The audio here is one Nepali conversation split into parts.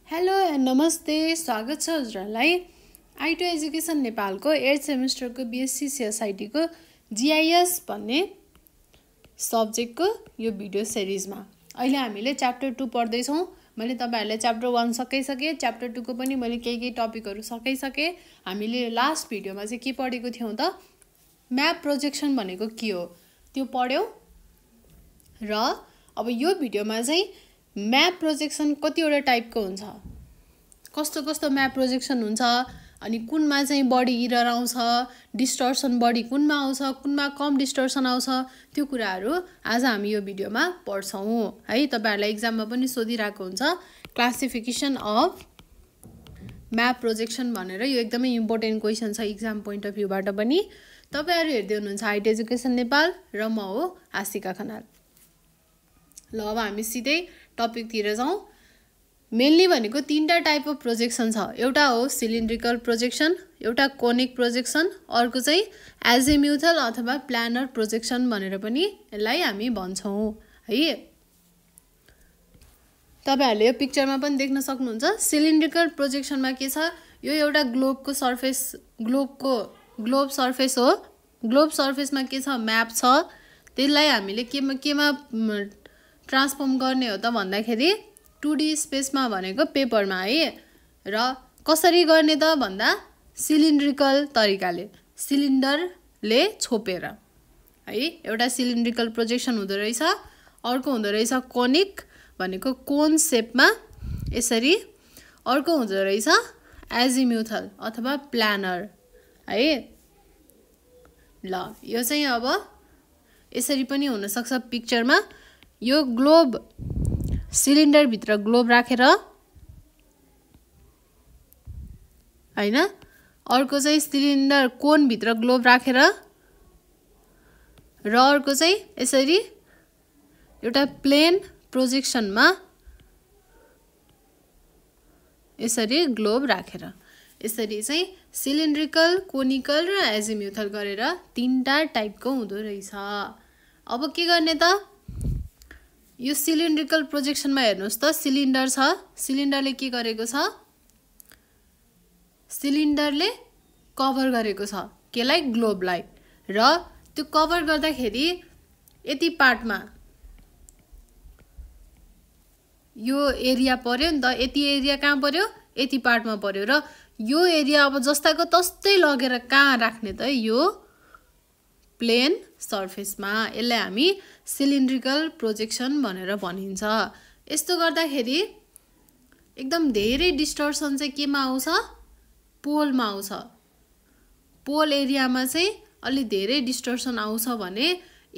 हेलो एन्ड नमस्ते, स्वागत छ हजुरहरूलाई आइटो एजुकेसन नेपालको 8th सेमेस्टरको बीएससी सिएसआइटीको जीआईएस भन्ने सब्जेक्टको यो भिडियो सिरिजमा अहिले हामीले च्याप्टर 2 पढ्दैछौँ। मैले तपाईहरुलाई च्याप्टर 1 सकाइसके, च्याप्टर 2 को पनि मैले केही टपिकहरु सकाइसके। हामीले लास्ट भिडियोमा चाहिँ के पढेको थियौं त, म्याप प्रोजेक्सन भनेको के हो त्यो पढ्यौं र अब यो भिडियोमा चाहिँ म्याप प्रोजेक्सन कतिवटा टाइपको हुन्छ, कस्तो कस्तो म्याप प्रोजेक्सन हुन्छ, अनि कुनमा चाहिँ बढी एरर आउँछ, डिस्टर्सन बढी कुनमा आउँछ, कुनमा कम डिस्टर्सन आउँछ, त्यो कुराहरू आज हामी यो भिडियोमा पढ्छौं है। तपाईहरुलाई एक्जाममा पनि सोधिरहेको हुन्छ क्लासिफिकेसन अफ म्याप प्रोजेक्सन भनेर। यो एकदमै इम्पोर्टेन्ट क्वेशन छ एक्जाम पोइन्ट अफ भ्यूबाट पनि। तपाईहरु हेर्दै हुनुहुन्छ आइटो एजुकेसन नेपाल र म हो आशिका खनाल। ल अब हामी सिधै टपिकतिर जाउँ। मेनली भनेको तीनटा टाइप अफ प्रोजेक्सन छ। एउटा हो सिलिन्ड्रिकल प्रोजेक्सन, एउटा कोनिक प्रोजेक्सन, अर्को चाहिँ एजिम्युथल अथवा प्लानर प्रोजेक्सन भनेर पनि यसलाई हामी भन्छौं है। तपाईहरुले यो पिक्चरमा पनि देख्न सक्नुहुन्छ। सिलिन्ड्रिकल प्रोजेक्सनमा के छ, यो एउटा ग्लोबको सर्फेस, ग्लोब सर्फेस हो। ग्लोब सर्फेसमा के छ, म्याप छ। त्यसलाई हामीले केमा ट्रान्सफर्म गर्ने हो त भन्दाखेरि 2D स्पेसमा भनेको पेपरमा है। र कसरी गर्ने त भन्दा सिलिन्ड्रिकल तरिकाले, सिलिन्डरले छोपेर है। एउटा सिलिन्ड्रिकल प्रोजेक्सन हुँदो रहेछ, अर्को हुँदो रहेछ कोनिक भनेको कोन शेपमा यसरी, अर्को हुँदो रहेछ एजिम्युथल अथवा प्लानर है। ल यो चाहिँ अब यसरी पनि हुन सक्छ पिक्चरमा। यो ग्लोब सिलिन्डर भित्र ग्लोब राखेर हैन, अर्को चाहिँ सिलिन्डर कोन भित्र ग्लोब राखेर, र अर्को चाहिँ यसरी एउटा प्लेन प्रोजेक्सनमा यसरी ग्लोब राखेर, यसरी चाहिँ सिलिन्ड्रिकल, कोनिकल र एजिम्युथल गरेर तीनटा टाइपको हुँदो रहेछ। अब के गर्ने त, यो सिलिन्ड्रिकल प्रोजेक्सनमा हेर्नुस् त, सिलिन्डर छ, सिलिन्डरले के गरेको छ, सिलिन्डरले कभर गरेको छ केलाई, ग्लोबलाई। र त्यो कभर गर्दाखेरि यति पार्टमा यो एरिया पर्यो नि त, यति एरिया कहाँ पर्यो, यति पार्टमा पर्यो। र यो एरिया अब जस्ताको तस्तै लगेर कहाँ राख्ने त, यो प्लेन सर्फेसमा। यसलाई हामी सिलिन्ड्रिकल प्रोजेक्सन भनेर भनिन्छ। यस्तो गर्दाखेरि एकदम धेरै डिस्टर्सन चाहिँ केमा आउँछ, पोलमा आउँछ। पोल एरियामा चाहिँ अलि धेरै डिस्टर्सन आउँछ भने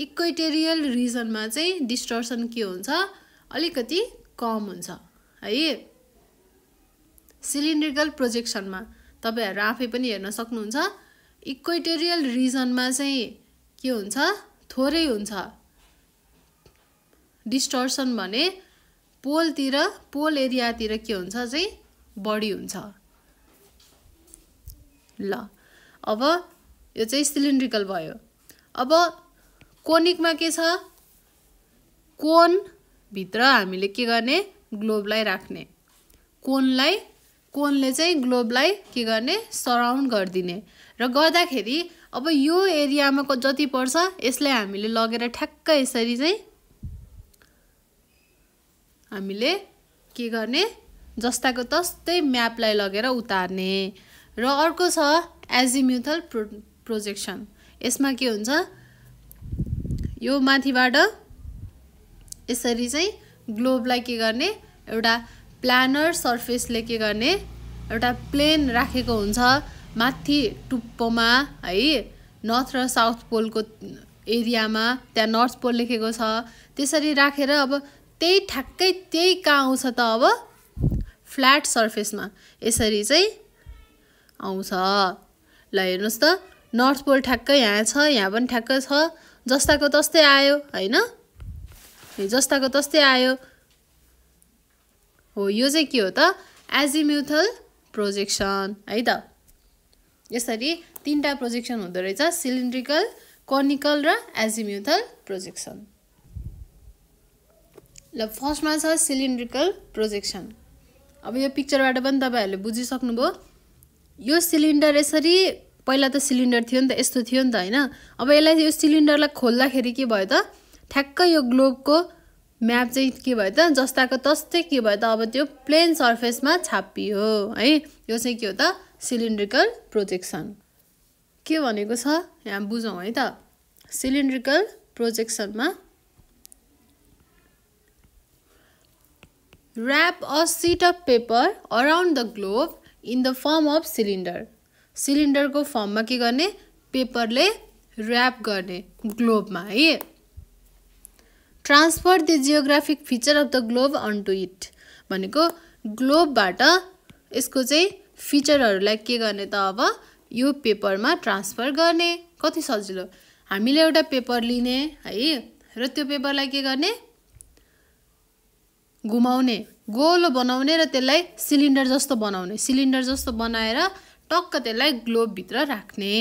इक्वेटोरियल रिजनमा चाहिँ डिस्टर्सन के हुन्छ, अलिकति कम हुन्छ है। सिलिन्ड्रिकल प्रोजेक्सनमा तपाईहरु आफै पनि हेर्न सक्नुहुन्छ, इक्वेटोरियल रिजनमा चाहिँ के हुन्छ, थोरै हुन्छ डिस्टर्सन भने पोलतिर, पोल एरियातिर के हुन्छ चाहिँ बढी हुन्छ। ल अब यो चाहिँ सिलिन्ड्रिकल भयो। अब कोनिकमा के छ, कोन भित्र हामीले के गर्ने, ग्लोबलाई राख्ने। कोनले चाहिँ ग्लोबलाई के गर्ने, सराउन्ड गरिदिने। र गर्दाखेरि अब यो एरियामा जति पर्छ यसलाई हामीले लगेर ठ्याक्क यसरी चाहिँ हामीले के गर्ने, जस्ताको तस्तै म्यापलाई लगेर उतार्ने। र अर्को छ एजिम्युथल प्रोजेक्सन। यसमा के हुन्छ, यो माथिबाट यसरी चाहिँ ग्लोबलाई के गर्ने, एउटा प्लानर सर्फेसले के गर्ने, एउटा प्लेन राखेको हुन्छ माथि टुप्पोमा है, नर्थ र साउथ पोलको एरियामा, त्यहाँ नर्थ पोल लेखेको छ। त्यसरी राखेर अब त्यही ठ्याक्कै त्यही कहाँ आउँछ त, अब फ्ल्याट सर्फेसमा यसरी चाहिँ आउँछ। ल हेर्नुस् त, नर्थ पोल ठ्याक्कै यहाँ छ, यहाँ पनि ठ्याक्कै छ, जस्ताको तस्तै आयो हैन, जस्ताको तस्तै आयो हो। यो चाहिँ के हो त, एजिम्युथल प्रोजेक्सन है त। यसरी तीनटा प्रोजेक्सन हुँदो रहेछ, सिलिन्ड्रिकल, कोनिकल र एजिम्युथल प्रोजेक्सन। ल फर्स्टमा छ सिलिन्ड्रिकल प्रोजेक्सन। अब यो पिक्चरबाट पनि तपाईहरुले बुझिसक्नुभयो यो सिलिन्डर यसरी पहिला त सिलिन्डर थियो नि त यस्तो थियो नि त हैन अब यसलाई यो सिलिन्डरलाई खोल्दाखेरि के भयो त ठ्याक्क यो ग्लोबको म्याप चाहिँ के भयो त जस्ताको तस्तै के भयो त अब त्यो प्लेन सर्फेसमा छापियो है यो चाहिँ के हो त सिलिन्ड्रिकल प्रोजेक्सन के भनेको छ यहाँ बुझौं है त cylindrical प्रोजेक्सनमा wrap a sheet of paper around the globe in the form of cylinder cylinder को फर्ममा के गर्ने पेपरले र्याप गर्ने ग्लोबमा है transfer the geographic feature of the globe onto it भनेको ग्लोबबाट यसको चाहिँ फिचरहरुलाई के गर्ने त अब यो पेपरमा ट्रान्सफर गर्ने कति सजिलो हामीले एउटा पेपर लिने है र त्यो पेपरलाई के गर्ने घुमाउने गोलो बनाउने र त्यसलाई सिलिन्डर जस्तो बनाउने सिलिन्डर जस्तो बनाएर टक्क त्यसलाई ग्लोब भित्र राख्ने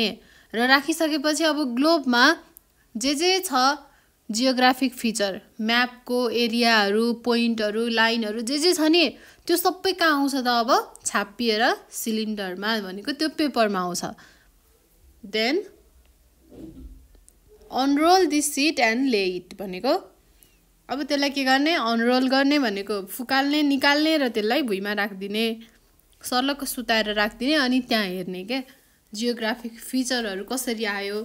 र राखिसकेपछि अब ग्लोबमा जे छ जियोग्राफिक फिचर म्यापको एरियाहरु पोइन्टहरु लाइनहरु जे छ नि त्यो सबै कहाँ आउँछ त अब छापिएर सिलिन्डरमा भनेको त्यो पेपरमा आउँछ then unroll this sheet and lay it भनेको अब त्यसलाई के गर्ने अनरोल गर्ने भनेको फुकाल्ने निकाल्ने र त्यसलाई भुइँमा राख्दिने सर्लक्क सुताएर राख्दिने अनि त्यहाँ हेर्ने के जियोग्राफिक फिचरहरु कसरी आयो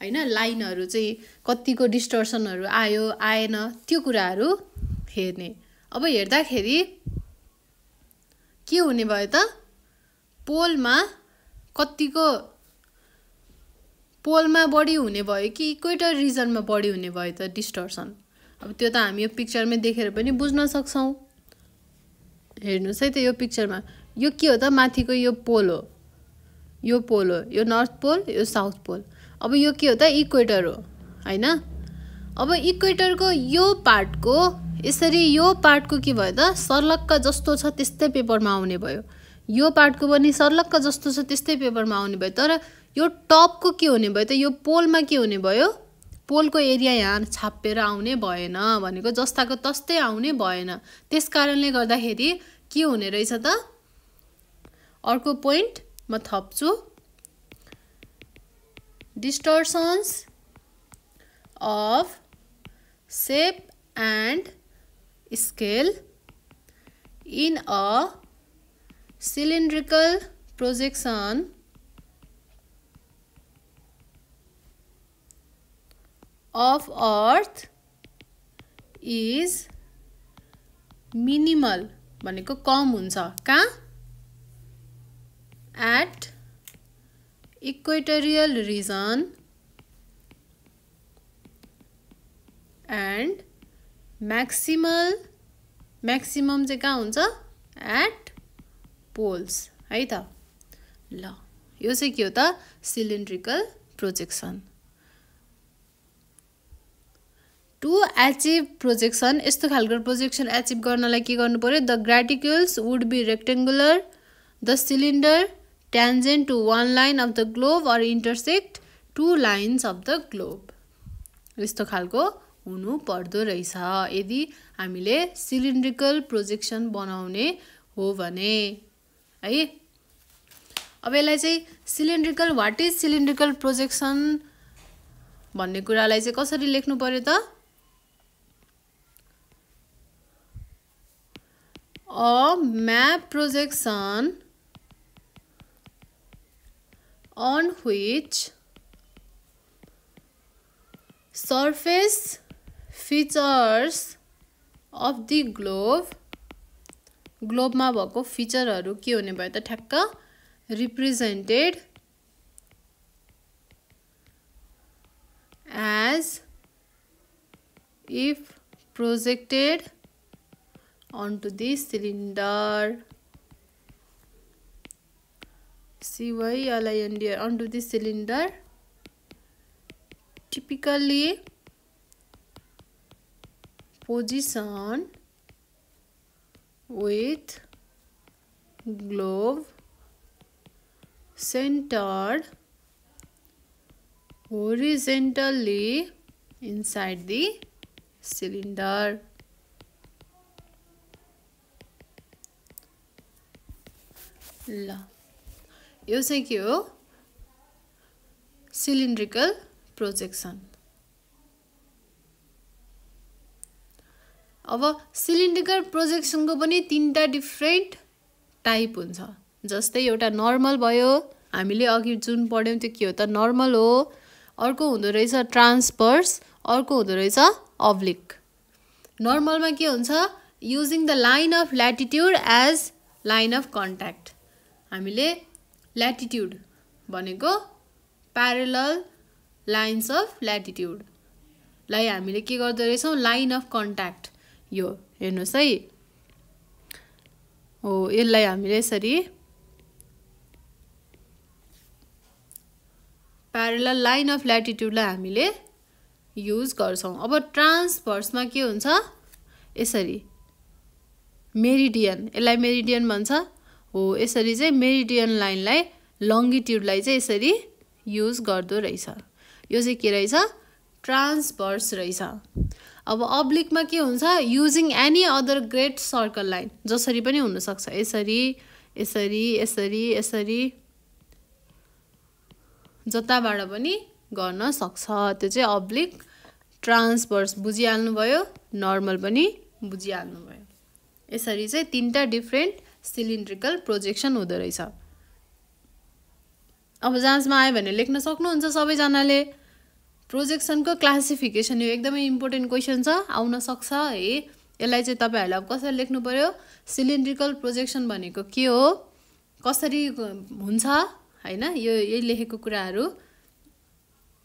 हैन लाइनहरु चाहिँ कतिको डिस्टर्सनहरु आयो आएन त्यो कुराहरु हेर्ने अब हेर्दाखेरि के हुने भयो त पोलमा कतिको पोलमा बढी हुने भयो कि इक्वेटर रिजनमा बढी हुने भयो त डिस्टर्सन अब त्यो त हामी यो पिक्चरमै देखेर पनि बुझ्न सक्छौं हेर्नुस् है त यो पिक्चरमा यो के हो त माथिको यो पोल हो यो नर्थ पोल यो साउथ पोल अब यो के हो त इक्वेटर हो हैन अब इक्वेटरको यो पार्टको यसरी यो पार्टको के भयो त सर्लक्क जस्तो छ त्यस्तै पेपरमा आउने भयो यो पार्टको पनि सर्लक्क जस्तो छ त्यस्तै पेपरमा आउने भयो तर यो टपको के हुने भयो त यो पोलमा के हुने भयो पोलको एरिया यहाँ छापेर आउने भएन भनेको जस्ताको तस्तै आउने भएन त्यसकारणले गर्दाखेरि के हुने रहेछ त अर्को पोइन्ट म थप्छु distortions of shape and scale in a cylindrical projection of earth is minimal भनेको कम हुन्छ कहाँ at equatorial region and maximum चाहिँ कहाँ हुन्छ at poles है त ल यो चाहिँ के हो त cylindrical projection to achieve projection यस्तो खालको projection achieve गर्नलाई के गर्नु पर्यो the graticules would be rectangular the cylinder tangent to one line of the globe or intersect two lines of the globe यस्तो खालको हुनु पर्दो रहेछ यदि हामीले cylindrical projection बनाउने हो भने है अब यसलाई चाहिँ cylindrical what is cylindrical projection भन्ने कुरालाई चाहिँ कसरी लेख्नु पर्यो त a map projection on which surface features of the globe मा भएको फिचरहरु के हुने भयो त ठ्याक्क represented as if projected onto the cylinder CYLINDR onto the cylinder typically position with globe centered horizontally inside the cylinder ल यो चाहिँ के हो सिलिन्ड्रिकल प्रोजेक्सन अब सिलिन्ड्रिकल प्रोजेक्सनको पनि तीनटा डिफरेन्ट टाइप हुन्छ जस्तै एउटा नर्मल भयो हामीले अघि जुन पढ्यौं त्यो के हो त नर्मल हो अर्को हुँदो रहेछ ट्रान्सभर्स अर्को हुँदो रहेछ अब्लिक नर्मलमा के हुन्छ using the line of latitude as line of contact हामीले ल्याटिट्युड भनेको प्यारलल लाइन्स अफ ल्याटिट्युड लाई हामीले के गर्दै रहेछौं लाइन अफ कन्ट्याक्ट यो हेर्नुस् है हो यसलाई हामीले यसरी प्यारलल लाइन अफ ल्याटिट्युडलाई हामीले युज गर्छौं अब ट्रान्सभर्समा के हुन्छ यसरी मेरिडियन यसलाई मेरिडियन भन्छ हो यसरी चाहिँ मेरिडियन लाइनलाई लंगिट्युडलाई चाहिँ यसरी युज गर्दो रहेछ यो चाहिँ के रहेछ ट्रान्सभर्स रहेछ अब अब्लिकमा के हुन्छ using any other great circle line जसरी पनि हुन सक्छ यसरी यसरी यसरी यसरी जताबाट पनि गर्न सक्छ त्यो चाहिँ अब्लिक ट्रान्सभर्स बुझिहाल्नु भयो नर्मल पनि बुझिहाल्नु भयो यसरी चाहिँ तीनटा डिफरेन्ट सिलिन्ड्रिकल प्रोजेक्सन हुँदो रहेछ अब जाँचमा आयो भने लेख्न सक्नुहुन्छ सबैजनाले प्रोजेक्सनको क्लासिफिकेसन यो एकदमै इम्पोर्टेन्ट क्वेशन छ आउन सक्छ है यसलाई चाहिँ तपाईहरुले अब कसरी लेख्नु पर्यो सिलिन्ड्रिकल प्रोजेक्सन भनेको के हो कसरी हुन्छ हैन यो यही लेखेको कुराहरु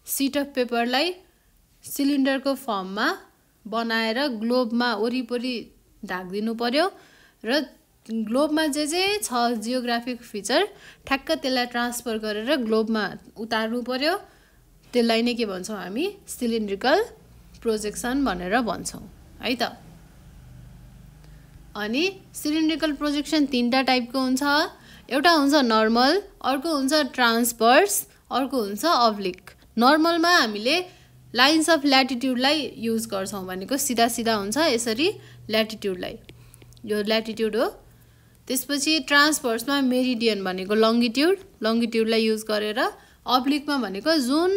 सीट अफ पेपरलाई सिलिन्डरको फर्ममा बनाएर ग्लोबमा वरिपरि ढाक्दिनु पर्यो र ग्लोबमा जे छ जियोग्राफिक फिचर ठ्याक्क त्यसलाई ट्रान्सफर गरेर ग्लोबमा उतार्नु पर्यो त्यसलाई नै के भन्छौं हामी सिलिन्ड्रिकल प्रोजेक्सन भनेर भन्छौं है त अनि सिलिन्ड्रिकल प्रोजेक्सन तीनटा टाइपको हुन्छ एउटा हुन्छ नर्मल अर्को हुन्छ ट्रान्सभर्स अर्को हुन्छ अब्लिक नर्मलमा हामीले लाइन्स अफ ल्याटिट्युडलाई युज गर्छौं भनेको सिधा सिधा हुन्छ यसरी ल्याटिट्युडलाई यो ल्याटिट्युड हो त्यसपछि ट्रान्सभर्समा मेरिडियन भनेको लंगिट्युडलाई युज गरेर अब्लिकमा भनेको जुन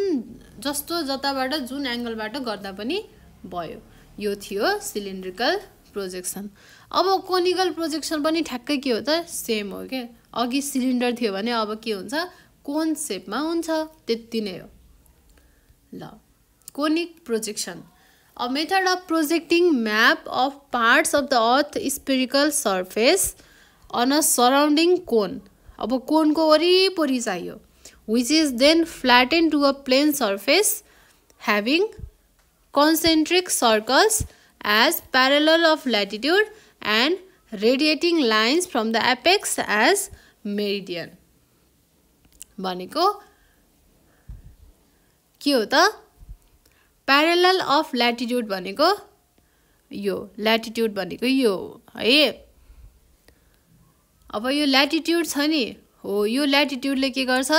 जस्तो जताबाट जुन एंगलबाट गर्दा पनि भयो यो थियो सिलिन्ड्रिकल प्रोजेक्सन अब कोनिकल प्रोजेक्सन पनि ठ्याक्कै के हो त सेम हो के अघि सिलिन्डर थियो भने अब के हुन्छ कोन शेपमा हुन्छ त्यति नै हो ल conic projection a method of projecting map of parts of the earth spherical surface on a surrounding cone अब कोन को वरिपरि चाहियो which is then flattened to a plane surface having concentric circles as parallel of latitude and radiating lines from the apex as meridian भनेको के हो त प्यारलल अफ ल्याटिट्युड भनेको यो ल्याटिट्युड भनेको यो है अब यो ल्याटिट्युड छ नि हो यो ल्याटिट्युडले के गर्छ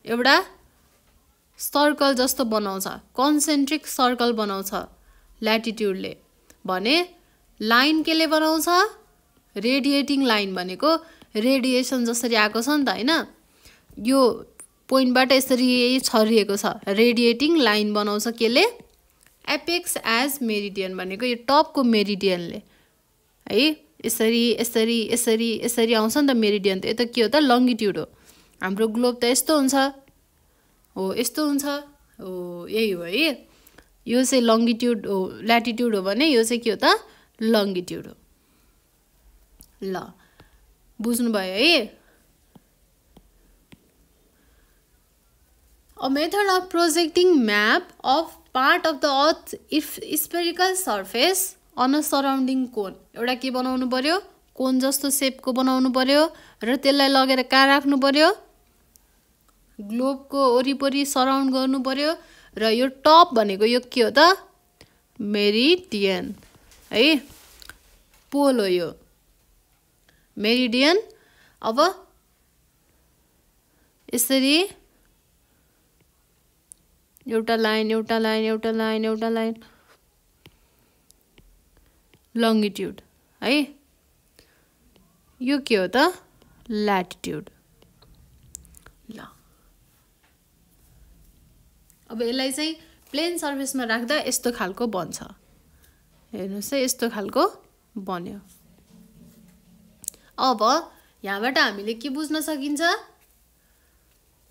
एउटा सर्कल जस्तो बनाउँछ कन्सेन्ट्रिक सर्कल बनाउँछ ल्याटिट्युडले भने लाइन केले बनाउँछ रेडिएटिङ लाइन भनेको रेडिएसन जसरी आको छ नि त हैन यो पोइन्टबाट यसरी छरिएको छ रेडिएटिङ लाइन बनाउँछ केले एपेक्स एज मेरिडियन भनेको यो टपको मेरिडियनले है यसरी यसरी यसरी यसरी आउँछ नि त मेरिडियन त यो त के हो त लंगिट्युड हो हाम्रो ग्लोब त यस्तो हुन्छ हो यस्तो हुन्छ हो यही हो है यो चाहिँ लंगिट्युड हो ल्याटिट्युड हो भने यो चाहिँ के हो त लंगिट्युड हो ल बुझ्नु भयो है A method of projecting map of part of the earth if spherical surface on a surrounding cone एउटा के बनाउनु पर्यो कोन जस्तो शेपको बनाउनु पर्यो र त्यसलाई लगेर कहाँ राख्नु पर्यो ग्लोबको वरिपरि सराउन्ड गर्नु पर्यो र यो टप भनेको यो के हो त मेरिडियन है पोल हो यो मेरिडियन अब यसरी एउटा लाइन एउटा लाइन एउटा लाइन एउटा लाइन लंगिट्युड है यो के हो त ल्याटिट्युड। ल अब यसलाई चाहिँ प्लेन सर्फेसमा राख्दा यस्तो खालको बन्छ। हेर्नुहोस् है, यस्तो खालको बन्यो। अब यहाँबाट हामीले के बुझ्न सकिन्छ,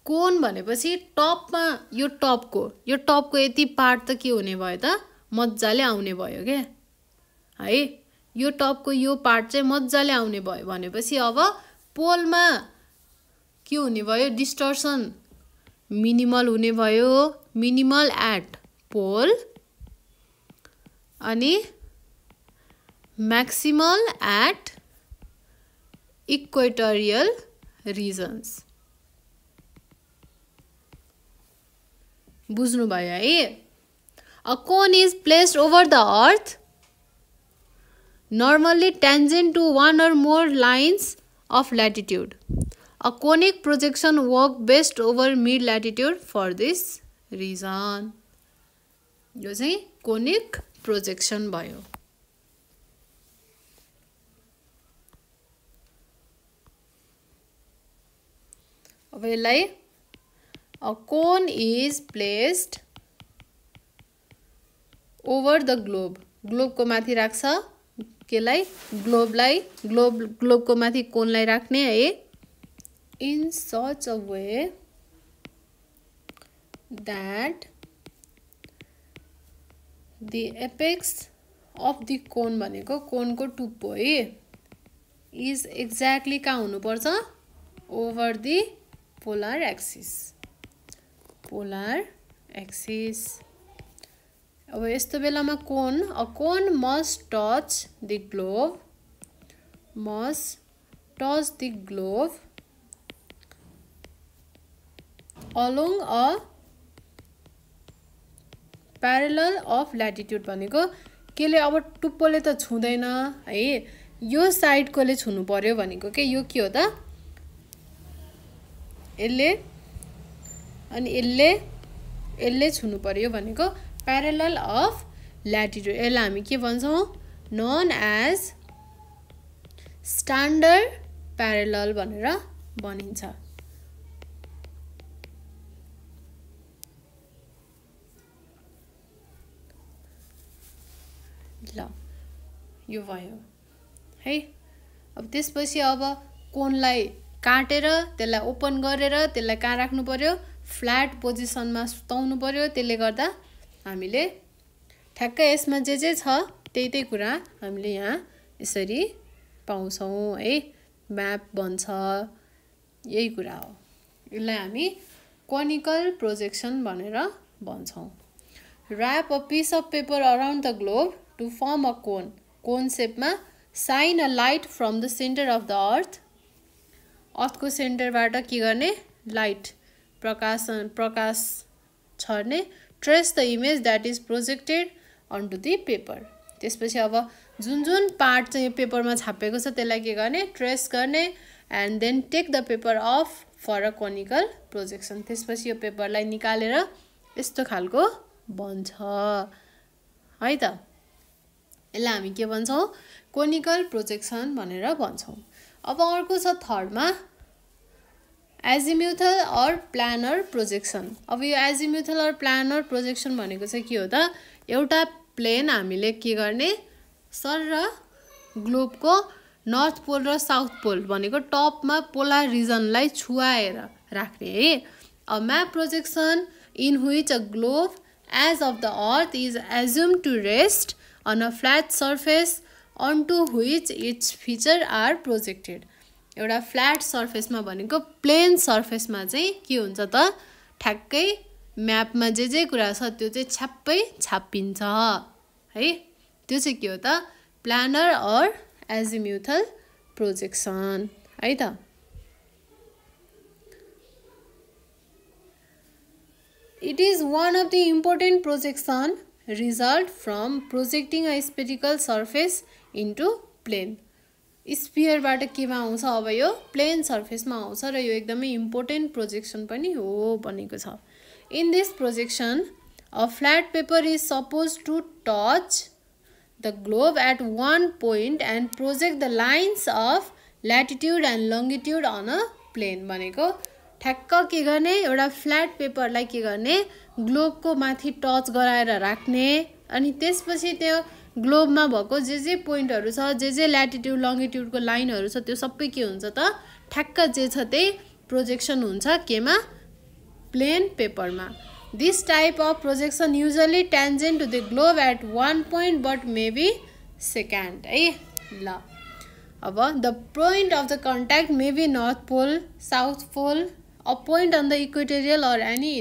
कोन भनेपछि टपमा यो टपको यति पार्ट त के हुने भयो त, मजाले आउने भयो के है। यो टपको यो पार्ट चाहिँ मजाले आउने भयो भनेपछि अब पोलमा के हुने भयो, डिस्टर्सन मिनिमल हुने भयो, मिनिमल एट पोल, अनि मैक्सिमल एट इक्वेटोरियल रिजन्स। बुझ्नु भयो है। A cone is placed over the earth normally tangent to one or more lines of latitude. A conic projection work best over mid latitude for this reason. यो चाहिँ कोनिक प्रोजेक्सन भयो। अब यसलाई a cone is placed over the globe. Globe को माथि राख्छ केलाई, ग्लोब को माथि कोनलाई राख्ने है। In such a way that the apex of the cone भनेको कोनको टुप्पो है is exactly कहाँ हुनुपर्छ, over the polar axis। अब यस्तो बेलामा कोन, a cone must touch the globe along a parallel of latitude भनेको केले अब टुप्पोले त छुँदैन है, यो साइडकोले छुनु पर्यो भनेको के, यो के हो त, यसले अनि यसले छुनु पर्यो भनेको प्यारलल अफ ल्याटिट्युड। यसलाई हामी के भन्छौँ, नोन एज स्ट्यान्डर्ड प्यारलल भनेर भनिन्छ। ल यो भयो है। अब त्यसपछि अब कोनलाई काटेर त्यसलाई ओपन गरेर त्यसलाई कहाँ राख्नु पर्यो, फ्ल्याट पोजिसनमा सुताउनु पर्यो। त्यसले गर्दा हामीले ठ्याक्कै यसमा जे छ त्यही कुरा हामीले यहाँ यसरी पाउँछौँ है, म्याप बन्छ, यही कुरा हो। यसलाई हामी कोनिकल प्रोजेक्सन भनेर भन्छौँ। Wrap a piece of paper around the globe to form a cone सेपमा shine a light from the centre of the अर्थको सेन्टरबाट के गर्ने, लाइट प्रकाश छर्ने। Trace the image that is projected onto the paper. त्यसपछि अब जुन पार्ट चाहिँ यो पेपरमा छापेको छ त्यसलाई के गर्ने, ट्रेस गर्ने, and then take the paper of for a conical projection. त्यसपछि यो पेपरलाई निकालेर यस्तो खालको बन्छ है त। यसलाई हामी के भन्छौँ, कोनिकल प्रोजेक्सन भनेर भन्छौँ। अब अर्को छ थर्डमा एजिम्युथल और प्लानर प्रोजेक्सन। अब यो एजिम्युथल और प्लानर प्रोजेक्सन भनेको चाहिँ के हो त, एउटा प्लेन हामीले के गर्ने, सर र ग्लोबको नर्थ पोल र साउथ पोल भनेको टपमा पोलर रिजनलाई छुवाएर राख्ने है। A map projection in which a globe as of the earth is assumed to rest on a flat surface onto which its feature are projected। एउटा फ्ल्याट सर्फेसमा भनेको प्लेन सर्फेसमा चाहिँ के हुन्छ त, ठ्याक्कै म्यापमा जे कुरा छ त्यो चाहिँ छ्याप्पै छापिन्छ है। त्यो चाहिँ के हो त, प्लानर और एजिम्युथल प्रोजेक्सन है त। It is one of the important projection result from projecting a spherical surface into plane। स्फियरबाट केमा आउँछ, अब यो प्लेन सर्फेसमा आउँछ र यो एकदमै इम्पोर्टेन्ट प्रोजेक्सन पनि हो भनेको छ। In this projection a flat paper is suppose to touch the globe at one point and project the lines of latitude and longitude on a plane भनेको ठ्याक्क के गर्ने, एउटा फ्ल्याट पेपरलाई के गर्ने, ग्लोबको माथि टच गराएर राख्ने, अनि त्यसपछि त्यो ग्लोबमा भएको जे पोइन्टहरू छ, जे ल्याटिट्युड लङ्गिट्युडको लाइनहरू छ, त्यो सबै के हुन्छ त ठ्याक्क जे छ त्यही प्रोजेक्सन हुन्छ केमा, प्लेन पेपरमा। This type of projection usually tangent to the globe at one point but maybe secant है। ल अब the point of the contact may be North Pole, South Pole, a point on the equatorial or any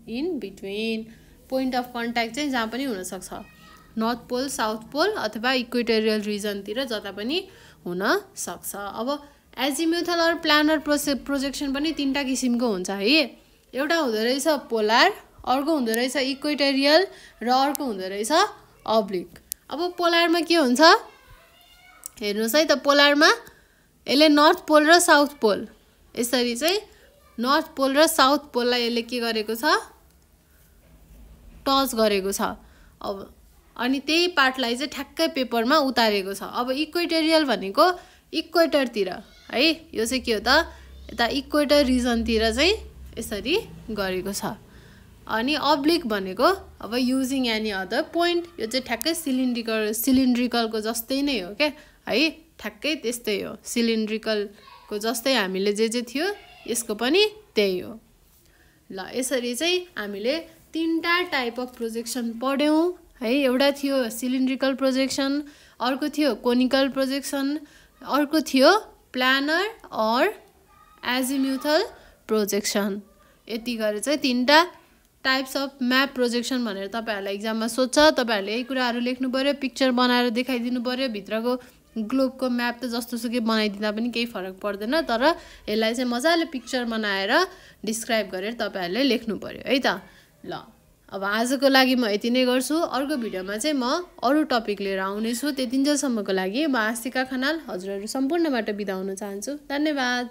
in between. Point of contact चाहिँ जहाँ पनि हुनसक्छ, नर्थ पोल, साउथ पोल अथवा इक्वेटोरियल रिजनतिर जता पनि हुन सक्छ। अब एजिम्युथल अर प्लानर प्रोजेक्सन पनि तीनटा किसिमको हुन्छ है। एउटा हुँदो रहेछ पोलार, अर्को हुँदो रहेछ इक्वेटोरियल र अर्को हुँदो रहेछ अब्लिक। अब पोलारमा के हुन्छ हेर्नुहोस् है त, पोलारमा यसले नर्थ पोल र साउथ पोल, यसरी चाहिँ नर्थ पोल र साउथ पोललाई यसले के गरेको छ, टच गरेको छ। अब अनि त्यही पार्टलाई चाहिँ ठ्याक्कै पेपरमा उतारेको छ। अब इक्वेटोरियल भनेको इक्वेटरतिर है, यो चाहिँ के हो त, यता इक्वेटर रिजनतिर चाहिँ यसरी गरेको छ। अनि अब्लिक भनेको अब युजिङ एनी अदर पोइन्ट, यो चाहिँ ठ्याक्कै सिलिन्ड्रिकलको जस्तै नै हो क्या है, ठ्याक्कै त्यस्तै हो, सिलिन्ड्रिकलको जस्तै हामीले जे थियो यसको पनि त्यही हो। ल यसरी चाहिँ हामीले तीनटा टाइप अफ प्रोजेक्सन पढ्यौँ है। एउटा थियो सिलिन्ड्रिकल प्रोजेक्सन, अर्को थियो कोनिकल प्रोजेक्सन, अर्को थियो प्लानर अर एजिम्युथल प्रोजेक्सन। यति गरेर चाहिँ तीनटा टाइप्स अफ म्याप प्रोजेक्सन भनेर तपाईहरुलाई एक्जाममा सोध्छ। तपाईहरुले यही कुराहरु लेख्नु पर्यो, पिक्चर बनाएर देखाइदिनु पर्यो, भित्रको ग्लोबको म्याप त जस्तोसुकै बनाइदिँदा पनि केही फरक पर्दैन, तर यसलाई चाहिँ मजाले पिक्चर बनाएर डिस्क्राइब गरेर तपाईहरुले लेख्नु पर्यो है त। ल अब आजको लागि म यति नै गर्छु। अर्को भिडियोमा चाहिँ म अरु टपिक लिएर आउने छु। त्यतिन्जेलसम्मको लागि म आस्तिका खनाल हजुरहरु सम्पूर्णबाट बिदा हुन चाहन्छु। धन्यवाद।